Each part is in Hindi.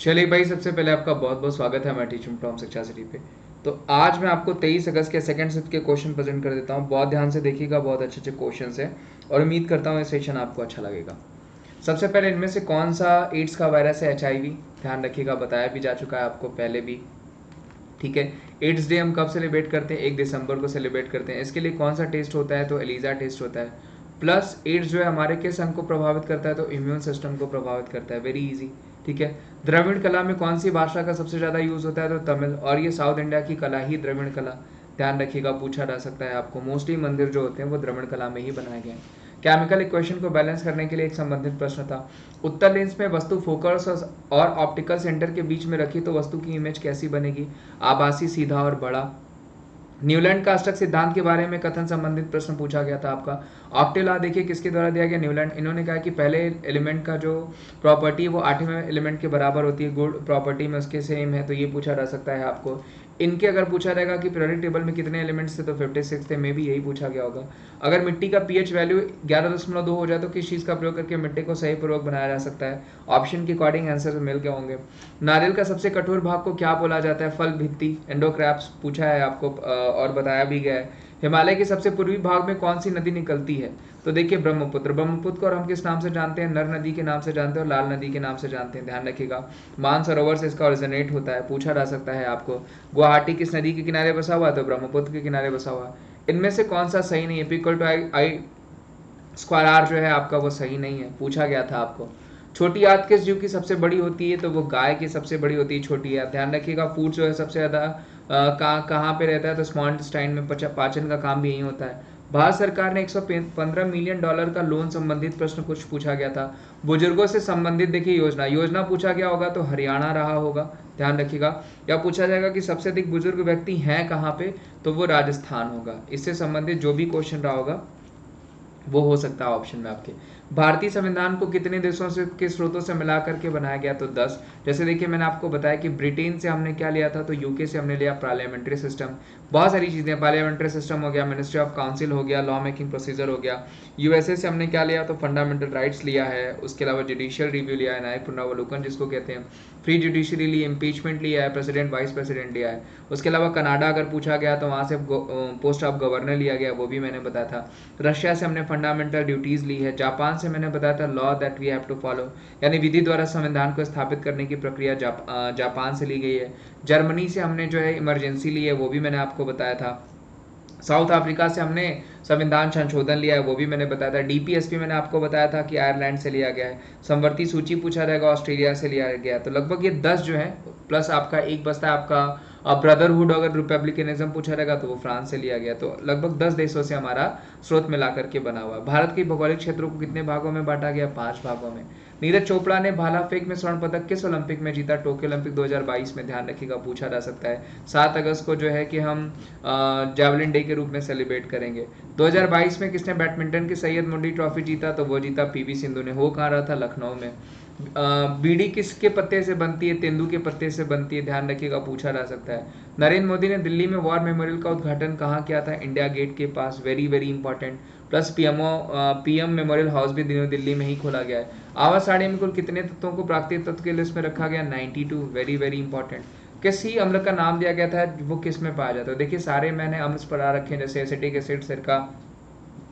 चलिए भाई, सबसे पहले आपका बहुत बहुत स्वागत है हमारे टीचिंग फ्रॉम शिक्षा सिटी पे। तो आज मैं आपको 23 अगस्त के सेकंड शिफ्ट के क्वेश्चन प्रेजेंट कर देता हूँ। बहुत ध्यान से देखिएगा, बहुत अच्छे अच्छे क्वेश्चन है और उम्मीद करता हूँ ये सेशन आपको अच्छा लगेगा। सबसे पहले इनमें से कौन सा एड्स का वायरस है? HIV। ध्यान रखिएगा, बताया भी जा चुका है आपको पहले भी। ठीक है। एड्स डे हम कब सेलिब्रेट करते हैं? 1 दिसंबर को सेलिब्रेट करते हैं। इसके लिए कौन सा टेस्ट होता है? तो एलिजा टेस्ट होता है। प्लस एड्स जो है हमारे किस अंग को प्रभावित करता है? तो इम्यून सिस्टम को प्रभावित करता है। Very easy. ठीक है। द्रविड़ कला में कौन सी भाषा का सबसे ज़्यादा यूज़ होता है? तो तमिल। और ये साउथ इंडिया की कला ही द्रविड़ कला। ध्यान रखिएगा, पूछा जा सकता है आपको। मोस्टली मंदिर जो होते हैं वो द्रविड़ कला में ही बनाए गए हैं। केमिकल इक्वेशन को बैलेंस करने के लिए एक संबंधित प्रश्न था। उत्तर लेंस में वस्तु फोकस और ऑप्टिकल सेंटर के बीच में रखी तो वस्तु की इमेज कैसी बनेगी? आभासी, सीधा और बड़ा। न्यूलैंड का अष्टक सिद्धांत के बारे में कथन संबंधित प्रश्न पूछा गया था आपका। ऑक्टेव लॉ देखिए किसके द्वारा दिया गया? न्यूलैंड। इन्होंने कहा कि पहले एलिमेंट का जो प्रॉपर्टी है वो 8वें एलिमेंट के बराबर होती है, गुड प्रॉपर्टी में उसके सेम है, तो ये पूछा जा सकता है आपको। इनके अगर पूछा रहेगा कि पीरियोडिक टेबल में कितने एलिमेंट्स थे तो 56 थे, मे भी यही पूछा गया होगा। अगर मिट्टी का पीएच वैल्यू 11.2 हो जाए तो किस चीज़ का प्रयोग करके मिट्टी को सही पूर्वक बनाया जा सकता है? ऑप्शन के अकॉर्डिंग आंसर मिल गए होंगे। नारियल का सबसे कठोर भाग को क्या बोला जाता है? फल भित्ति, एंडोक्रैप्स पूछा है आपको और बताया भी गया है। हिमालय के सबसे पूर्वी भाग में कौन सी नदी निकलती है? तो देखिए ब्रह्मपुत्र। ब्रह्मपुत्र को और हम किस नाम से जानते हैं? नर नदी के नाम से जानते हैं और लाल नदी के नाम से जानते हैं। ध्यान रखिएगा। मानसरोवर से इसका ओरिजिनेट होता है, पूछा जा सकता है आपको। गुवाहाटी किस नदी के किनारे बसा हुआ है? तो ब्रह्मपुत्र के किनारे बसा हुआ है। इनमें से कौन सा सही नहीं है? Equal to I square R जो है आपका वो सही नहीं है, पूछा गया था आपको। छोटी आंत किस जीव की सबसे बड़ी होती है? तो वो गाय की सबसे बड़ी होती है छोटी आंत। ध्यान रखिएगा, फूड जो है सबसे ज़्यादा कहाँ पे रहता है? तो स्मॉल इंटेस्टाइन में। पाचन का काम भी यही होता है। भारत सरकार ने $115 मिलियन का लोन संबंधित प्रश्न कुछ पूछा गया था। बुजुर्गों से संबंधित देखिए योजना पूछा गया होगा तो हरियाणा रहा होगा। ध्यान रखिएगा। या पूछा जाएगा कि सबसे अधिक बुजुर्ग व्यक्ति हैं कहाँ पे? तो वो राजस्थान होगा। इससे संबंधित जो भी क्वेश्चन रहा होगा वो हो सकता है ऑप्शन में आपके। भारतीय संविधान को कितने देशों से के स्रोतों से मिला करके बनाया गया? तो 10। जैसे देखिए मैंने आपको बताया कि ब्रिटेन से हमने क्या लिया था? तो यूके से हमने लिया पार्लियामेंट्री सिस्टम। बहुत सारी चीज़ें, पार्लियामेंट्री सिस्टम हो गया, मिनिस्ट्री ऑफ काउंसिल हो गया, लॉ मेकिंग प्रोसीजर हो गया। यूएसए से हमने क्या लिया? तो फंडामेंटल राइट्स लिया है। उसके अलावा जुडिशियल रिव्यू लिया है, न्यायिक पुनरावलोकन जिसको कहते हैं। फ्री जुडिशरी ली, इम्पीचमेंट लिया है, प्रेसिडेंट वाइस प्रेसिडेंट लिया है। उसके अलावा कनाडा अगर पूछा गया तो वहाँ से पोस्ट ऑफ गवर्नर लिया गया, वो भी मैंने बताया था। रशिया से हमने फंडामेंटल ड्यूटीज ली है। जापान से मैंने बताया था law that we have to follow, यानी विधि द्वारा संविधान को स्थापित करने की प्रक्रिया जापान से ली गई है। जर्मनी से हमने जो है इमरजेंसी ली है, वो भी मैंने आपको बताया था। साउथ अफ्रीका से हमने संविधान संशोधन लिया है, वो भी मैंने बताया था। डीपीएसपी मैंने आपको बताया था कि आयरलैंड से लिया गया है। संवर्ती सूची पूछा जाएगा, ऑस्ट्रेलिया से लिया गया है। तो लगभग ये 10 जो है, प्लस आपका एक बस्ता है आपका ब्रदरहुड। अगर रिपब्लिकनिज्म पूछा रहेगा तो वो फ्रांस से लिया गया। तो लगभग 10 देशों से हमारा स्रोत मिला करके बना हुआ है। भारत के भौगोलिक क्षेत्रों को कितने भागों में बांटा गया? 5 भागों में। नीरज चोपड़ा ने भाला फेंक में स्वर्ण पदक किस ओलंपिक में जीता? टोक्यो ओलंपिक 2022 में। ध्यान रखिएगा, पूछा जा सकता है। 7 अगस्त को जो है कि हम जैवलिन डे के रूप में सेलिब्रेट करेंगे। 2022 में किसने बैडमिंटन की सैयद मुंडी ट्रॉफी जीता? तो वो जीता पीवी सिंधु ने। हो कहाँ रहा था? लखनऊ में। बीड़ी किसके पत्ते से बनती है? तेंदू के पत्ते से बनती है। ध्यान रखिएगा, पूछा जा सकता है। नरेंद्र मोदी ने दिल्ली में वॉर मेमोरियल का उद्घाटन कहाँ किया था? इंडिया गेट के पास। Very very important. Plus PM memorial house भी दिल्ली में ही खोला गया है। आवाज साड़ी में कुल कितने तत्वों को प्राकृतिक तत्व के लिस्ट में रखा गया? 92। Very very important. किसी अम्ल का नाम दिया गया था, वो किस में पाया जाता है? देखिए सारे मैंने अम्ल पढ़ा रखे हैं, जैसे एसिटिक एसिड, सिरका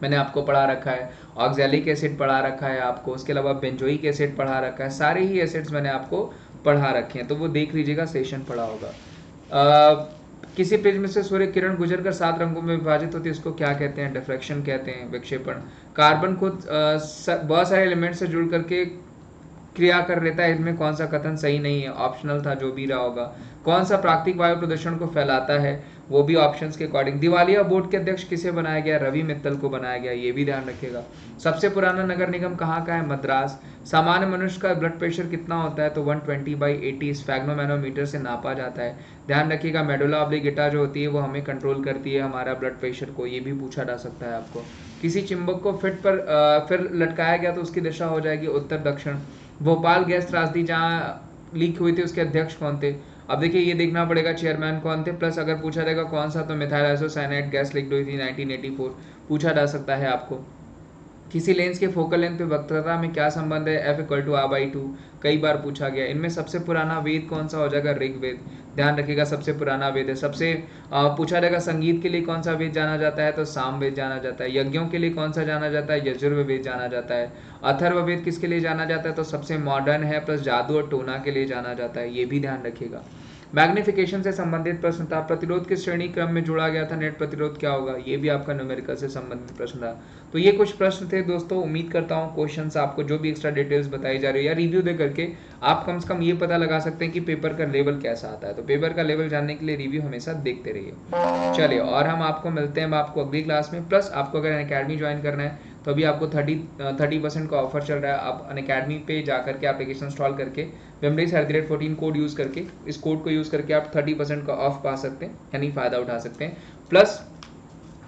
मैंने आपको पढ़ा रखा है, ऑक्सैलिक एसिड पढ़ा रखा है आपको, उसके अलावा बेंजोइक एसिड पढ़ा रखा है। सारे ही एसिड्स मैंने आपको पढ़ा रखे हैं, तो वो देख लीजिएगा, सेशन पढ़ा होगा। किसी प्रिज्म से सूर्य किरण गुजरकर 7 रंगों में विभाजित होती है, इसको क्या कहते हैं? डिफ्रैक्शन कहते हैं, विक्षेपण। कार्बन खुद बहुत सारे एलिमेंट से जुड़ करके क्रिया कर लेता है, इनमें कौन सा कथन सही नहीं है? ऑप्शनल था, जो भी रहा होगा। कौन सा प्राकृतिक वायु प्रदूषण को फैलाता है? वो भी ऑप्शंस के अकॉर्डिंग। दिवालिया बोर्ड के अध्यक्ष किसे बनाया गया? रवि मित्तल को बनाया गया, ये भी ध्यान रखिएगा। सबसे पुराना नगर निगम कहाँ का है? मद्रास। सामान्य मनुष्य का ब्लड प्रेशर कितना होता है? तो 120/80 स्फैग्नोमैनोमीटर से नापा जाता है। ध्यान रखिएगा, मेडुला ऑब्लिंगेटा जो होती है वो हमें कंट्रोल करती है हमारा ब्लड प्रेशर को, ये भी पूछा जा सकता है आपको। किसी चुंबक को फिर लटकाया गया तो उसकी दिशा हो जाएगी उत्तर दक्षिण। भोपाल गैस त्रासदी जहाँ लीक हुई थी उसके अध्यक्ष कौन थे? अब देखिए ये देखना पड़ेगा चेयरमैन कौन थे, प्लस अगर पूछा जाएगा कौन सा, तो मिथाइल आइसोसाइनाइड गैस लीक हुई थी 1984, पूछा जा सकता है आपको। किसी लेंस के फोकल लेंथ पे वक्रता में क्या संबंध है, F इक्वल टू r/2, कई बार पूछा गया। इनमें सबसे पुराना वेद कौन सा हो जाएगा, ऋग्वेद, ध्यान रखिएगा सबसे पुराना वेद है। सबसे पूछा जाएगा संगीत के लिए कौन सा वेद जाना जाता है, तो सामवेद जाना जाता है। यज्ञों के लिए कौन सा जाना जाता है, यजुर्वेद जाना जाता है। अथर्ववेद किसके लिए जाना जाता है, तो सबसे मॉडर्न है, प्लस जादू और टोना के लिए जाना जाता है, ये भी ध्यान रखिएगा। मैग्निफिकेशन से संबंधित प्रश्न था, प्रतिरोध किस श्रेणी क्रम में जोड़ा गया था, नेट प्रतिरोध क्या होगा, ये भी आपका न्यूमेरिकल से संबंधित प्रश्न था। तो ये कुछ प्रश्न थे दोस्तों। उम्मीद करता हूँ क्वेश्चंस आपको जो भी एक्स्ट्रा डिटेल्स बताई जा रही है या रिव्यू दे करके आप कम से कम ये पता लगा सकते हैं कि पेपर का लेवल कैसा आता है। तो पेपर का लेवल जानने के लिए रिव्यू हमेशा देखते रहिए। चलिए, और हम आपको मिलते हैं आपको अगली क्लास में। प्लस आपको अगर अनअकैडमी ज्वाइन करना है तो अभी आपको 30% का ऑफर चल रहा है। आप अनअकैडमी पे जाकर के एप्लीकेशन इंस्टॉल करके wimdays@14 कोड यूज़ करके, इस कोड को यूज़ करके आप 30% का ऑफ पा सकते हैं, यानी फ़ायदा उठा सकते हैं। प्लस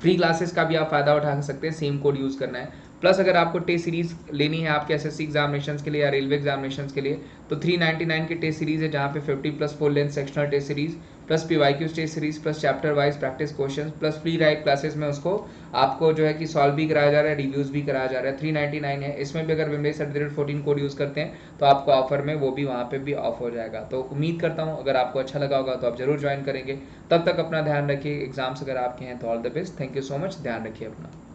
फ्री क्लासेस का भी आप फ़ायदा उठा सकते हैं, सेम कोड यूज़ करना है। प्लस अगर आपको टेस्ट सीरीज़ लेनी है आपके एसएससी एग्जामिनेशन के लिए या रेलवे एग्जामिनेशन के लिए, तो 399 की टेस्ट सीरीज़ है, जहाँ पे 50+ full length sectional test series plus PYQ test series plus chapter wise practice question plus free ride classes में उसको आपको जो है कि सॉल्व भी कराया जा रहा है, रिव्यूज़ भी कराया जा रहा है। 399 है। इसमें भी अगर wimdays@14 कोड यूज़ करते हैं तो आपको ऑफर में वो भी वहाँ पे भी ऑफ हो जाएगा। तो उम्मीद करता हूँ अगर आपको अच्छा लगा होगा तो आप जरूर ज्वाइन करेंगे। तब तक अपना ध्यान रखिए। एग्जाम्स अगर आपके हैं तो all the best. Thank you so much, ध्यान रखिए अपना।